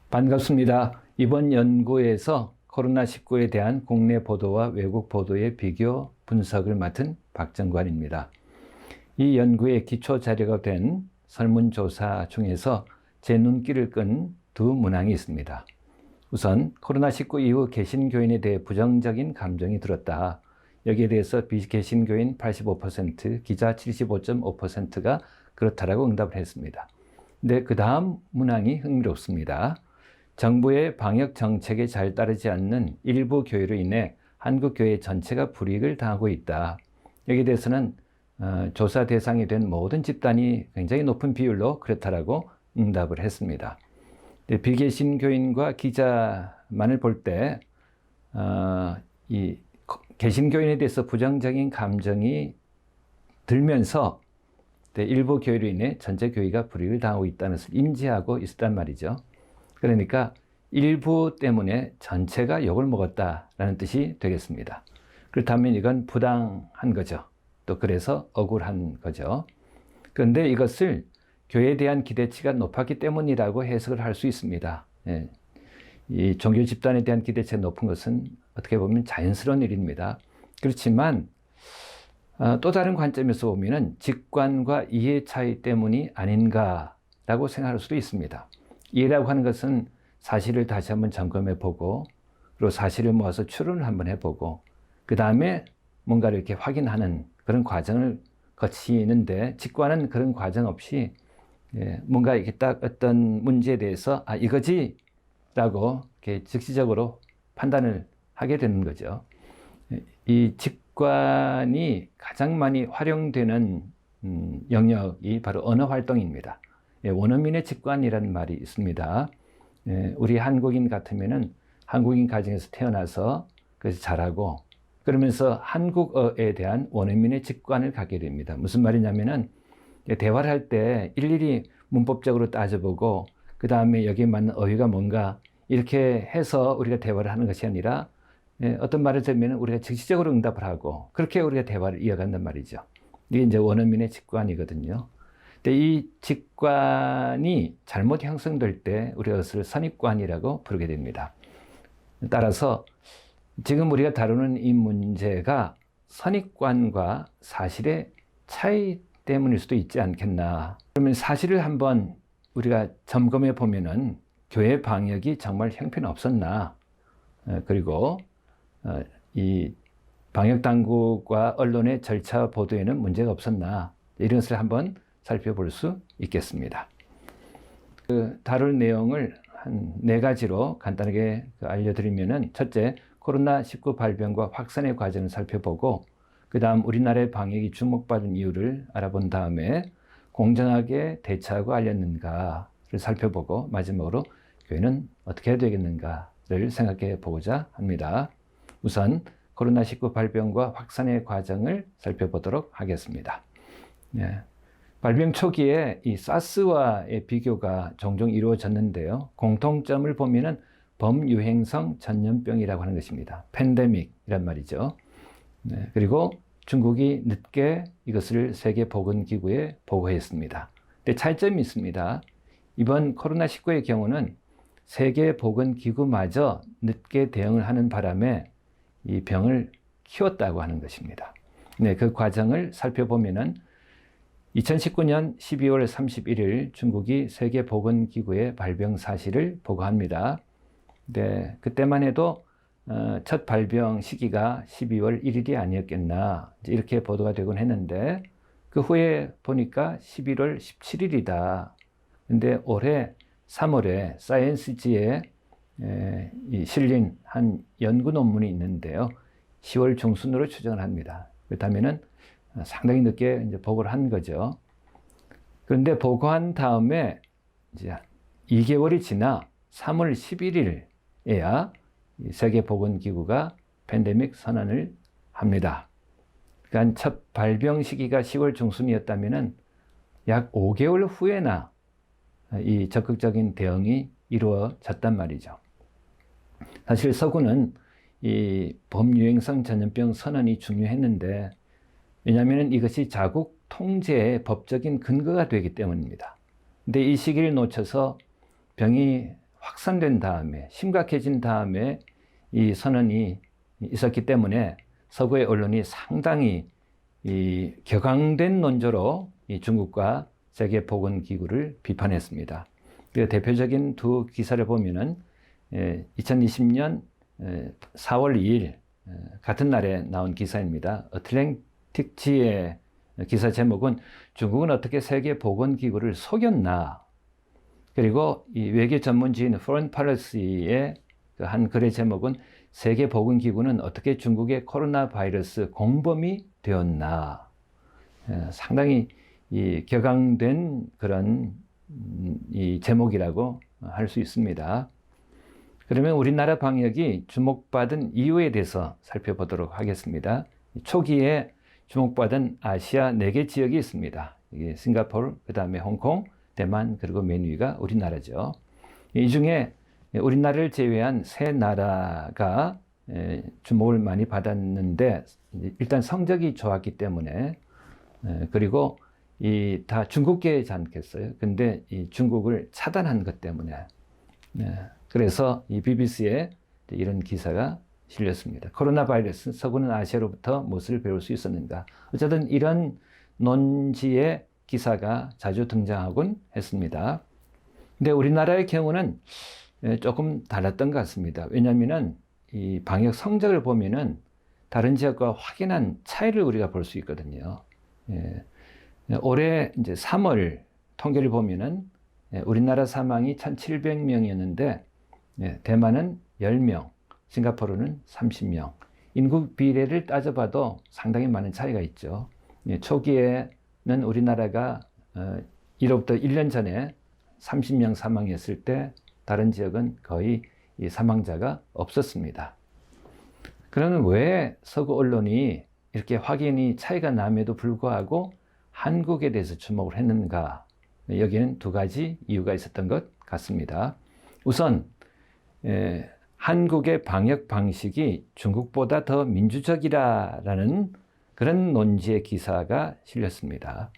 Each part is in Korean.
반갑습니다. 이번 연구에서 코로나19에 대한 국내 보도와 외국 보도의 비교 분석을 맡은 박정관입니다. 이 연구의 기초 자료가 된 설문조사 중에서 제 눈길을 끈 두 문항이 있습니다. 우선 코로나19 이후 개신교인에 대해 부정적인 감정이 들었다. 여기에 대해서 비개신교인 85%, 기자 75.5%가 그렇다라고 응답을 했습니다. 근데 그 다음 문항이 흥미롭습니다. 정부의 방역 정책에 잘 따르지 않는 일부 교회로 인해 한국 교회 전체가 불이익을 당하고 있다. 여기에 대해서는 조사 대상이 된 모든 집단이 굉장히 높은 비율로 그렇다라고 응답을 했습니다. 비개신교인과 기자만을 볼 때 이 개신교인에 대해서 부정적인 감정이 들면서 일부 교회로 인해 전체 교회가 불이익을 당하고 있다는 것을 인지하고 있었단 말이죠. 그러니까 일부 때문에 전체가 욕을 먹었다라는 뜻이 되겠습니다. 그렇다면 이건 부당한 거죠. 또 그래서 억울한 거죠. 그런데 이것을 교회에 대한 기대치가 높았기 때문이라고 해석을 할 수 있습니다. 예. 이 종교 집단에 대한 기대치가 높은 것은 어떻게 보면 자연스러운 일입니다. 그렇지만 또 다른 관점에서 보면 직관과 이해 차이 때문이 아닌가라고 생각할 수도 있습니다. 이해라고 하는 것은 사실을 다시 한번 점검해 보고, 그리고 사실을 모아서 추론을 한번 해보고, 그 다음에 뭔가를 이렇게 확인하는 그런 과정을 거치는데, 직관은 그런 과정 없이 뭔가 이렇게 딱 어떤 문제에 대해서 이거지 라고 이렇게 즉시적으로 판단을 하게 되는 거죠. 이 직관이 가장 많이 활용되는 영역이 바로 언어 활동입니다. 원어민의 직관이라는 말이 있습니다. 우리 한국인 같으면은 한국인 가정에서 태어나서 그래서 자라고, 그러면서 한국어에 대한 원어민의 직관을 갖게 됩니다. 무슨 말이냐면은 대화를 할 때 일일이 문법적으로 따져보고, 그 다음에 여기에 맞는 어휘가 뭔가 이렇게 해서 우리가 대화를 하는 것이 아니라 어떤 말을 들으면 우리가 즉시적으로 응답을 하고, 그렇게 우리가 대화를 이어간단 말이죠. 이게 이제 원어민의 직관이거든요. 근데 이 직관이 잘못 형성될 때 우리가 그것을 선입관이라고 부르게 됩니다. 따라서 지금 우리가 다루는 이 문제가 선입관과 사실의 차이 때문일 수도 있지 않겠나. 그러면 사실을 한번 우리가 점검해 보면은 교회 방역이 정말 형편없었나, 그리고 이 방역 당국과 언론의 절차 보도에는 문제가 없었나, 이런 것을 한번 살펴볼 수 있겠습니다. 다룰 내용을 한 4가지로 간단하게 알려드리면은, 첫째, 코로나19 발병과 확산의 과정을 살펴보고, 그 다음 우리나라의 방역이 주목받은 이유를 알아본 다음에 공정하게 대처하고 알렸는가를 살펴보고, 마지막으로 교회는 어떻게 해야 되겠는가를 생각해 보고자 합니다. 우선 코로나19 발병과 확산의 과정을 살펴보도록 하겠습니다. 발병 초기에 이 사스와의 비교가 종종 이루어졌는데요. 공통점을 보면은 범유행성 전염병이라고 하는 것입니다. 팬데믹이란 말이죠. 그리고 중국이 늦게 이것을 세계보건기구에 보고했습니다. 근데 차이점이 있습니다. 이번 코로나19의 경우는 세계보건기구마저 늦게 대응을 하는 바람에 이 병을 키웠다고 하는 것입니다. 그 과정을 살펴보면은 2019년 12월 31일 중국이 세계보건기구에 발병 사실을 보고합니다. 그때만 해도 첫 발병 시기가 12월 1일이 아니었겠나, 이렇게 보도가 되곤 했는데, 그 후에 보니까 11월 17일이다. 근데 올해 3월에 사이언스지에 실린 한 연구 논문이 있는데요. 10월 중순으로 추정을 합니다. 그렇다면은 상당히 늦게 이제 보고를 한 거죠. 그런데 보고한 다음에 이제 2개월이 지나 3월 11일에야 세계보건기구가 팬데믹 선언을 합니다. 그러니까 첫 발병 시기가 10월 중순이었다면은 약 5개월 후에나 이 적극적인 대응이 이루어졌단 말이죠. 사실 서구는 이 범유행성 전염병 선언이 중요했는데, 왜냐하면 이것이 자국 통제의 법적인 근거가 되기 때문입니다. 근데 이 시기를 놓쳐서 병이 확산된 다음에, 심각해진 다음에 이 선언이 있었기 때문에 서구의 언론이 상당히 이 격앙된 논조로 이 중국과 세계보건기구를 비판했습니다. 그 대표적인 두 기사를 보면은 2020년 4월 2일 같은 날에 나온 기사입니다. 어틀랜틱지의 기사 제목은 중국은 어떻게 세계보건기구를 속였나? 그리고 이 외교 전문지인 Foreign Policy의 한 글의 제목은 세계보건기구는 어떻게 중국의 코로나 바이러스 공범이 되었나? 상당히 이 격앙된 그런 이 제목이라고 할 수 있습니다. 그러면 우리나라 방역이 주목받은 이유에 대해서 살펴보도록 하겠습니다. 초기에 주목받은 아시아 4개 지역이 있습니다. 이게 싱가포르, 그 다음에 홍콩, 대만, 그리고 맨 위가 우리나라죠. 이 중에 우리나라를 제외한 3나라가 주목을 많이 받았는데 일단 성적이 좋았기 때문에 그리고 이 다 중국계지 않겠어요. 근데 이 중국을 차단한 것 때문에 그래서 이 BBC에 이런 기사가 실렸습니다. 코로나 바이러스, 서구는 아시아로부터 무엇을 배울 수 있었는가. 어쨌든 이런 논지의 기사가 자주 등장하곤 했습니다. 근데 우리나라의 경우는 조금 달랐던 것 같습니다. 왜냐하면 이 방역 성적을 보면은 다른 지역과 확연한 차이를 우리가 볼 수 있거든요. 올해 이제 3월 통계를 보면은 우리나라 사망이 1,700명이었는데 대만은 10명, 싱가포르는 30명. 인구 비례를 따져봐도 상당히 많은 차이가 있죠. 초기에는 우리나라가 1호부터 1년 전에 30명 사망했을 때 다른 지역은 거의 이 사망자가 없었습니다. 그러면 왜 서구 언론이 이렇게 확연히 차이가 남에도 불구하고 한국에 대해서 주목을 했는가? 여기는 두 가지 이유가 있었던 것 같습니다. 우선 한국의 방역 방식이 중국보다 더 민주적이라는 그런 논지의 기사가 실렸습니다.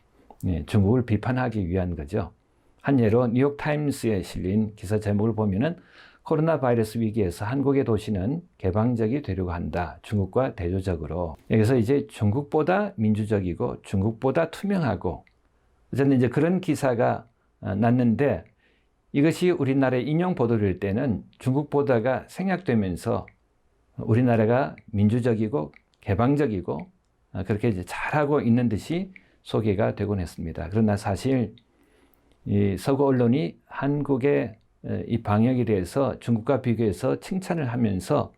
중국을 비판하기 위한 거죠. 한 예로 뉴욕타임스에 실린 기사 제목을 보면은 코로나 바이러스 위기에서 한국의 도시는 개방적이 되려고 한다. 중국과 대조적으로. 여기서 이제 중국보다 민주적이고 중국보다 투명하고 어쨌든 이제 그런 기사가 났는데 이것이 우리나라에 인용 보도될 때는 중국보다가 생략되면서 우리나라가 민주적이고 개방적이고 그렇게 이제 잘하고 있는 듯이 소개가 되곤 했습니다. 그러나 사실 이 서구 언론이 한국의 이 방역에 대해서 중국과 비교해서 칭찬을 하면서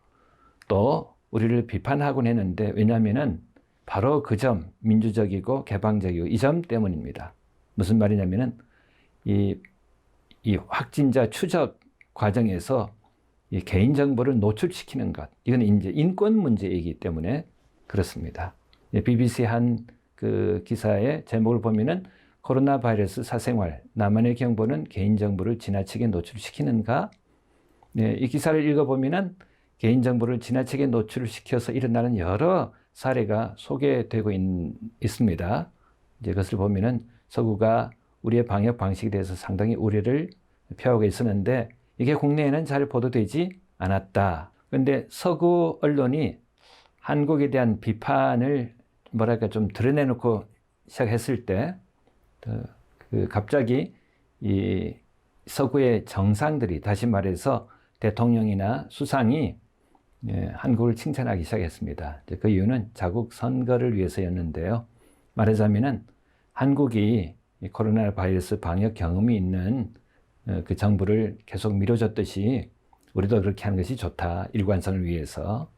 또 우리를 비판하곤 했는데 왜냐하면은 바로 그 점, 민주적이고 개방적이고 이 점 때문입니다. 무슨 말이냐면은 이 확진자 추적 과정에서 이 개인정보를 노출시키는 것, 이건 이제 인권 문제이기 때문에 그렇습니다. BBC 한 그 기사의 제목을 보면은 코로나 바이러스 사생활, 나만의 정보는 개인정보를 지나치게 노출시키는가? 이 기사를 읽어보면은 개인정보를 지나치게 노출시켜서 일어나는 여러 사례가 소개되고 있습니다. 이제 그것을 보면은 서구가 우리의 방역 방식에 대해서 상당히 우려를 표하고 있었는데 이게 국내에는 잘 보도되지 않았다. 그런데 서구 언론이 한국에 대한 비판을 뭐랄까 좀 드러내놓고 시작했을 때 갑자기 이 서구의 정상들이 다시 말해서 대통령이나 수상이 한국을 칭찬하기 시작했습니다. 그 이유는 자국 선거를 위해서였는데요. 말하자면은 한국이 코로나 바이러스 방역 경험이 있는 그 정부를 계속 밀어줬듯이 우리도 그렇게 하는 것이 좋다. 일관성을 위해서.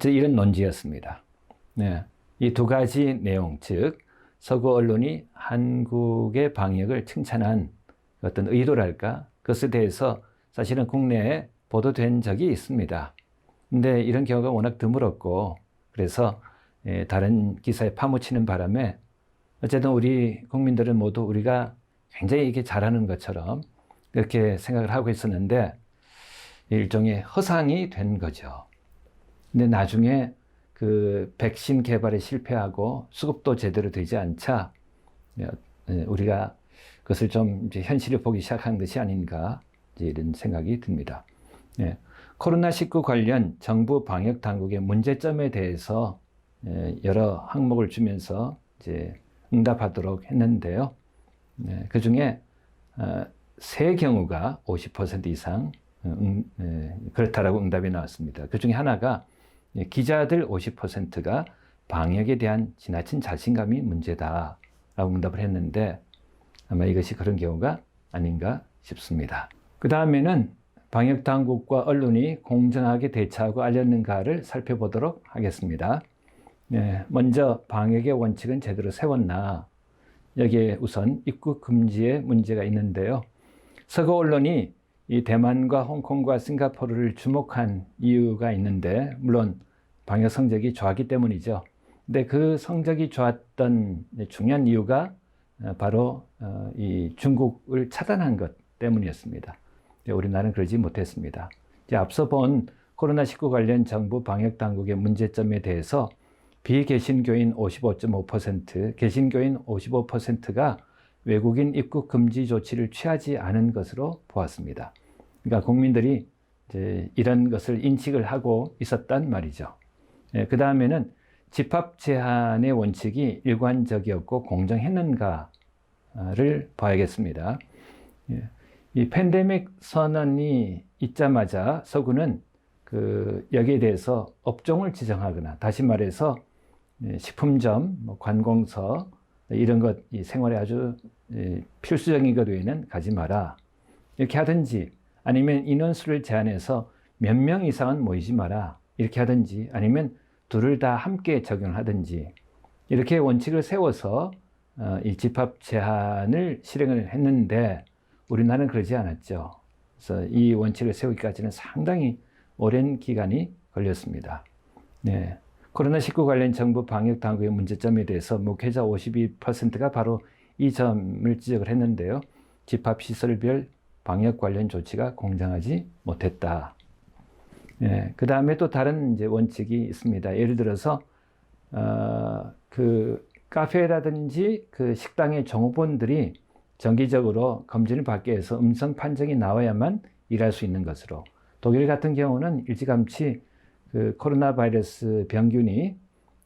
이런 논지였습니다. 이 두 가지 내용, 즉 서구 언론이 한국의 방역을 칭찬한 어떤 의도랄까? 그것에 대해서 사실은 국내에 보도된 적이 있습니다. 근데 이런 경우가 워낙 드물었고 그래서 다른 기사에 파묻히는 바람에 어쨌든 우리 국민들은 모두 우리가 굉장히 이렇게 잘하는 것처럼 그렇게 생각을 하고 있었는데 일종의 허상이 된 거죠. 근데 나중에 그 백신 개발에 실패하고 수급도 제대로 되지 않자 우리가 그것을 좀 이제 현실을 보기 시작한 것이 아닌가 이런 생각이 듭니다. 예, 코로나19 관련 정부 방역 당국의 문제점에 대해서 여러 항목을 주면서 이제 응답하도록 했는데요. 그 중에 세 경우가 50% 이상 그렇다라고 응답이 나왔습니다. 그 중에 하나가 기자들 50%가 방역에 대한 지나친 자신감이 문제다라고 응답을 했는데 아마 이것이 그런 경우가 아닌가 싶습니다. 그 다음에는 방역 당국과 언론이 공정하게 대처하고 알렸는가를 살펴보도록 하겠습니다. 먼저 방역의 원칙은 제대로 세웠나? 여기에 우선 입국 금지에 문제가 있는데요. 서구 언론이 이 대만과 홍콩과 싱가포르를 주목한 이유가 있는데 물론 방역 성적이 좋았기 때문이죠. 근데 그 성적이 좋았던 중요한 이유가 바로 이 중국을 차단한 것 때문이었습니다. 우리나라는 그러지 못했습니다. 앞서 본 코로나19 관련 정부 방역 당국의 문제점에 대해서 비개신교인 55.5%, 개신교인 55%가 외국인 입국 금지 조치를 취하지 않은 것으로 보았습니다. 그러니까 국민들이 이제 이런 것을 인식을 하고 있었단 말이죠. 그 다음에는 집합 제한의 원칙이 일관적이었고 공정했는가를 봐야겠습니다. 이 팬데믹 선언이 있자마자 서구는 여기에 대해서 업종을 지정하거나 다시 말해서 식품점, 관공서 이런 것, 이 생활에 아주 필수적인 것 외에는 가지 마라 이렇게 하든지 아니면 인원수를 제한해서 몇 명 이상은 모이지 마라 이렇게 하든지 아니면 둘을 다 함께 적용을 하든지 이렇게 원칙을 세워서 이 집합 제한을 실행을 했는데 우리나라는 그러지 않았죠. 그래서 이 원칙을 세우기까지는 상당히 오랜 기간이 걸렸습니다. 코로나19 관련 정부 방역 당국의 문제점에 대해서 목회자 52%가 바로 이 점을 지적을 했는데요. 집합시설별 방역 관련 조치가 공정하지 못했다. 그 다음에 또 다른 이제 원칙이 있습니다. 예를 들어서 그 카페라든지 그 식당의 종업원들이 정기적으로 검진을 받게 해서 음성 판정이 나와야만 일할 수 있는 것으로, 독일 같은 경우는 일찌감치 그 코로나 바이러스 병균이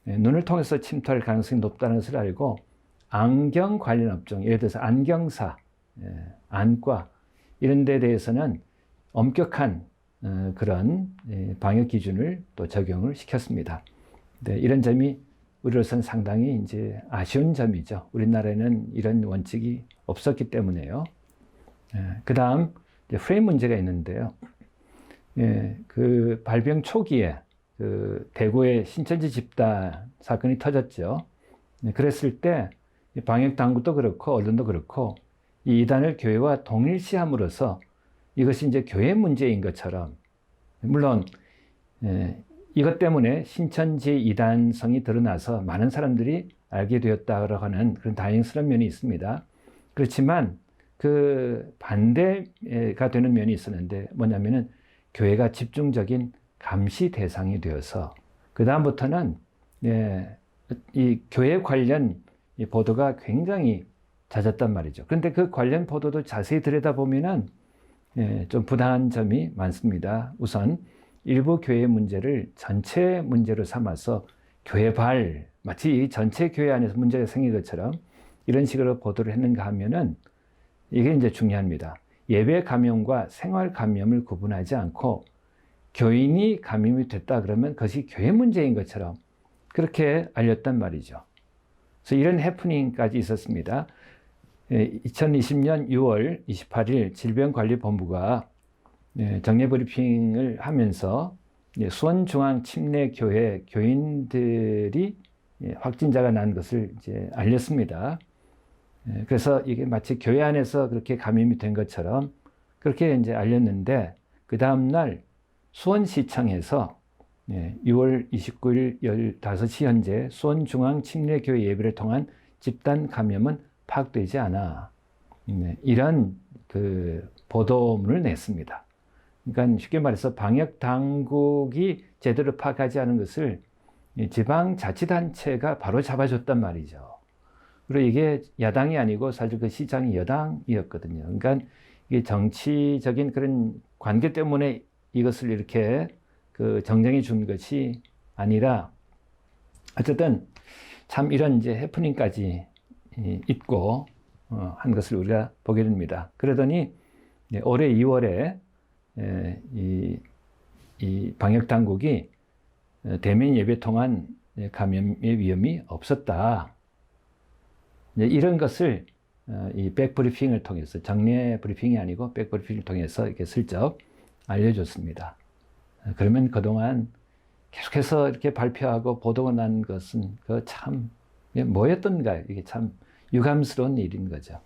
눈을 통해서 침투할 가능성이 높다는 것을 알고 안경 관련 업종, 예를 들어서 안경사, 안과 이런 데 대해서는 엄격한 그런 방역 기준을 또 적용을 시켰습니다. 이런 점이 우리로서는 상당히 이제 아쉬운 점이죠. 우리나라에는 이런 원칙이 없었기 때문에요. 그 다음 프레임 문제가 있는데요. 그 발병 초기에 그 대구의 신천지 집단 사건이 터졌죠. 그랬을 때 방역 당국도 그렇고 언론도 그렇고 이 이단을 교회와 동일시함으로써 이것이 이제 교회 문제인 것처럼, 물론 이것 때문에 신천지 이단성이 드러나서 많은 사람들이 알게 되었다고 하는 그런 다행스러운 면이 있습니다. 그렇지만 그 반대가 되는 면이 있었는데 뭐냐면은 교회가 집중적인 감시 대상이 되어서 그 다음부터는 이 교회 관련 이 보도가 굉장히 잦았단 말이죠. 그런데 그 관련 보도도 자세히 들여다보면은 좀 부당한 점이 많습니다. 우선 일부 교회 문제를 전체 문제로 삼아서 교회발, 마치 이 전체 교회 안에서 문제가 생긴 것처럼 이런 식으로 보도를 했는가 하면은 이게 이제 중요합니다. 예배 감염과 생활 감염을 구분하지 않고 교인이 감염이 됐다 그러면 그것이 교회 문제인 것처럼 그렇게 알렸단 말이죠. 그래서 이런 해프닝까지 있었습니다. 2020년 6월 28일 질병관리본부가 정례 브리핑을 하면서 수원중앙침례교회 교인들이 확진자가 난 것을 이제 알렸습니다. 그래서 이게 마치 교회 안에서 그렇게 감염이 된 것처럼 그렇게 이제 알렸는데 그 다음날 수원시청에서 6월 29일 15시 현재 수원중앙침례교회 예배를 통한 집단 감염은 파악되지 않아. 이런 그 보도문을 냈습니다. 그러니까 쉽게 말해서 방역 당국이 제대로 파악하지 않은 것을 지방자치단체가 바로 잡아줬단 말이죠. 그리고 이게 야당이 아니고 사실 그 시장이 여당이었거든요. 그러니까 이 정치적인 그런 관계 때문에 이것을 이렇게 그 정정해 준 것이 아니라 어쨌든 참 이런 이제 해프닝까지 있고 한 것을 우리가 보게 됩니다. 그러더니 올해 2월에 이 방역 당국이 대면 예배 통한 감염의 위험이 없었다. 이런 것을 이 백브리핑을 통해서, 정례 브리핑이 아니고 백브리핑을 통해서 이렇게 슬쩍 알려줬습니다. 그러면 그동안 계속해서 이렇게 발표하고 보도가 난 것은 그 참 뭐였던가, 이게 참 유감스러운 일인 거죠.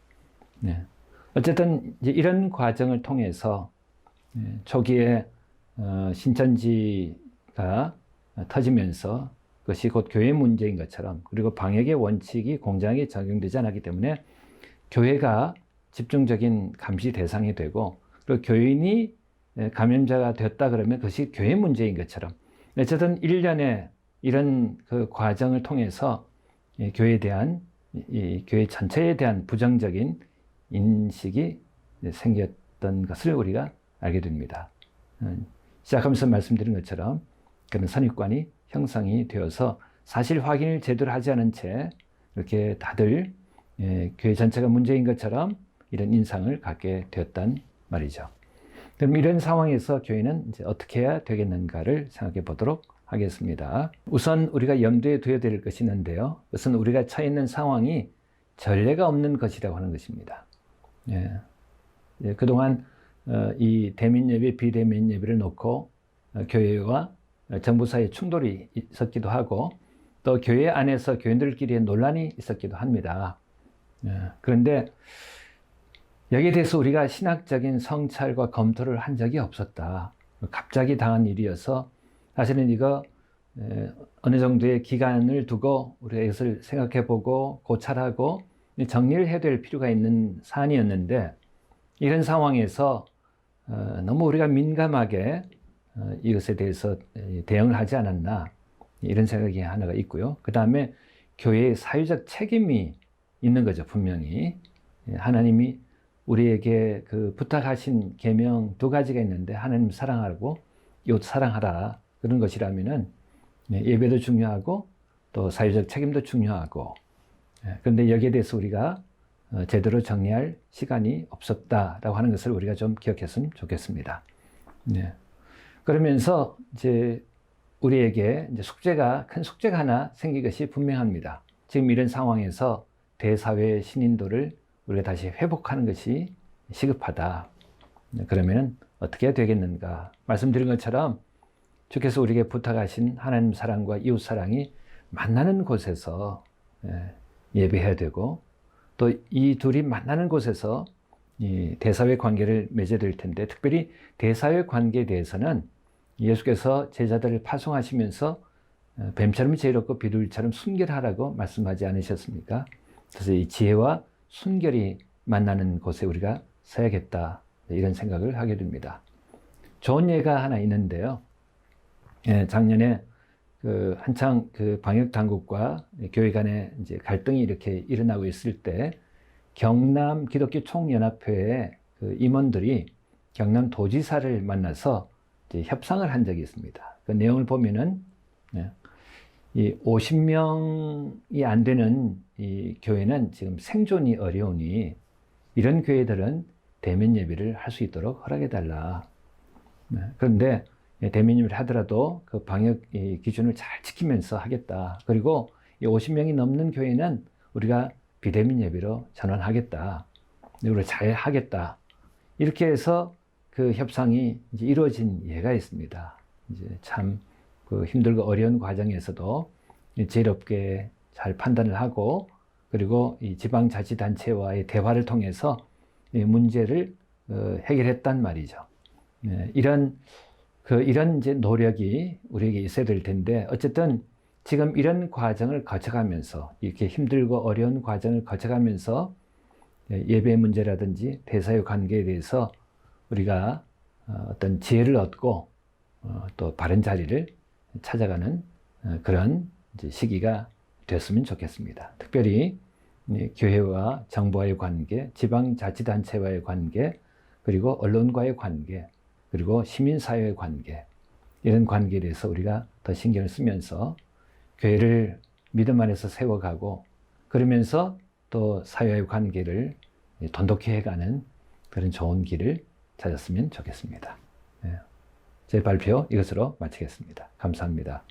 네. 어쨌든 이제 이런 과정을 통해서 초기에 신천지가 터지면서 그것이 곧 교회 문제인 것처럼, 그리고 방역의 원칙이 공정하게 적용되지 않았기 때문에 교회가 집중적인 감시 대상이 되고, 그리고 교인이 감염자가 되었다 그러면 그것이 교회 문제인 것처럼, 어쨌든 일련의 이런 그 과정을 통해서 교회에 대한, 교회 전체에 대한 부정적인 인식이 생겼던 것을 우리가 알게 됩니다. 시작하면서 말씀드린 것처럼 그런 선입관이 형성이 되어서 사실 확인을 제대로 하지 않은 채 이렇게 다들 교회 전체가 문제인 것처럼 이런 인상을 갖게 되었단 말이죠. 그럼 이런 상황에서 교회는 이제 어떻게 해야 되겠는가를 생각해 보도록 하겠습니다. 우선 우리가 염두에 둬야 될 것이 있는데요. 그것은 우리가 처해 있는 상황이 전례가 없는 것이라고 하는 것입니다. 그동안 이 대면 예배, 비대면 예배를 놓고 교회와 정부 사이에 충돌이 있었기도 하고, 또 교회 안에서 교인들끼리의 논란이 있었기도 합니다. 그런데 여기에 대해서 우리가 신학적인 성찰과 검토를 한 적이 없었다. 갑자기 당한 일이어서 사실은 이거 어느 정도의 기간을 두고 우리가 이것을 생각해보고 고찰하고 정리를 해야 될 필요가 있는 사안이었는데, 이런 상황에서 너무 우리가 민감하게 이것에 대해서 대응을 하지 않았나, 이런 생각이 하나가 있고요. 그 다음에 교회의 사회적 책임이 있는 거죠. 분명히 하나님이 우리에게 그 부탁하신 계명 2가지가 있는데, 하나님 사랑하고 이웃 사랑하라, 그런 것이라면은 예배도 중요하고 또 사회적 책임도 중요하고, 그런데 여기에 대해서 우리가 제대로 정리할 시간이 없었다라고 하는 것을 우리가 좀 기억했으면 좋겠습니다. 그러면서 이제 우리에게 이제 큰 숙제가 하나 생긴 것이 분명합니다. 지금 이런 상황에서 대사회 신인도를 우리가 다시 회복하는 것이 시급하다. 그러면 어떻게 해야 되겠는가? 말씀드린 것처럼 주께서 우리에게 부탁하신 하나님 사랑과 이웃 사랑이 만나는 곳에서 예배해야 되고, 또 이 둘이 만나는 곳에서 이 대사회 관계를 맺어야 될 텐데, 특별히 대사회 관계에 대해서는 예수께서 제자들을 파송하시면서 뱀처럼 지혜롭고 비둘기처럼 순결하라고 말씀하지 않으셨습니까? 그래서 이 지혜와 순결이 만나는 곳에 우리가 서야겠다, 이런 생각을 하게 됩니다. 좋은 예가 하나 있는데요. 작년에 한창 방역 당국과 교회 간에 이제 갈등이 이렇게 일어나고 있을 때, 경남 기독교 총연합회의 임원들이 경남 도지사를 만나서 이제 협상을 한 적이 있습니다. 그 내용을 보면은 이 50명이 안 되는 이 교회는 지금 생존이 어려우니 이런 교회들은 대면 예배를 할 수 있도록 허락해 달라. 그런데 대면 예배를 하더라도 그 방역 기준을 잘 지키면서 하겠다. 그리고 이 50명이 넘는 교회는 우리가 비대면 예배로 전환하겠다. 우리가 잘 하겠다. 이렇게 해서 그 협상이 이제 이루어진 예가 있습니다. 이제 참 그 힘들고 어려운 과정에서도 지혜롭게 잘 판단을 하고, 그리고 이 지방자치단체와의 대화를 통해서 이 문제를 해결했단 말이죠. 이런 이제 노력이 우리에게 있어야 될 텐데, 어쨌든 지금 이런 과정을 거쳐가면서, 이렇게 힘들고 어려운 과정을 거쳐가면서 예배 문제라든지 대사의 관계에 대해서 우리가 어떤 지혜를 얻고 또 바른 자리를 찾아가는 그런 이제 시기가 됐으면 좋겠습니다. 특별히 교회와 정부와의 관계, 지방자치단체와의 관계, 그리고 언론과의 관계, 그리고 시민사회의 관계, 이런 관계에 대해서 우리가 더 신경을 쓰면서 교회를 믿음 안에서 세워가고, 그러면서 또 사회의 관계를 돈독히 해가는 그런 좋은 길을 찾았으면 좋겠습니다. 제 발표 이것으로 마치겠습니다. 감사합니다.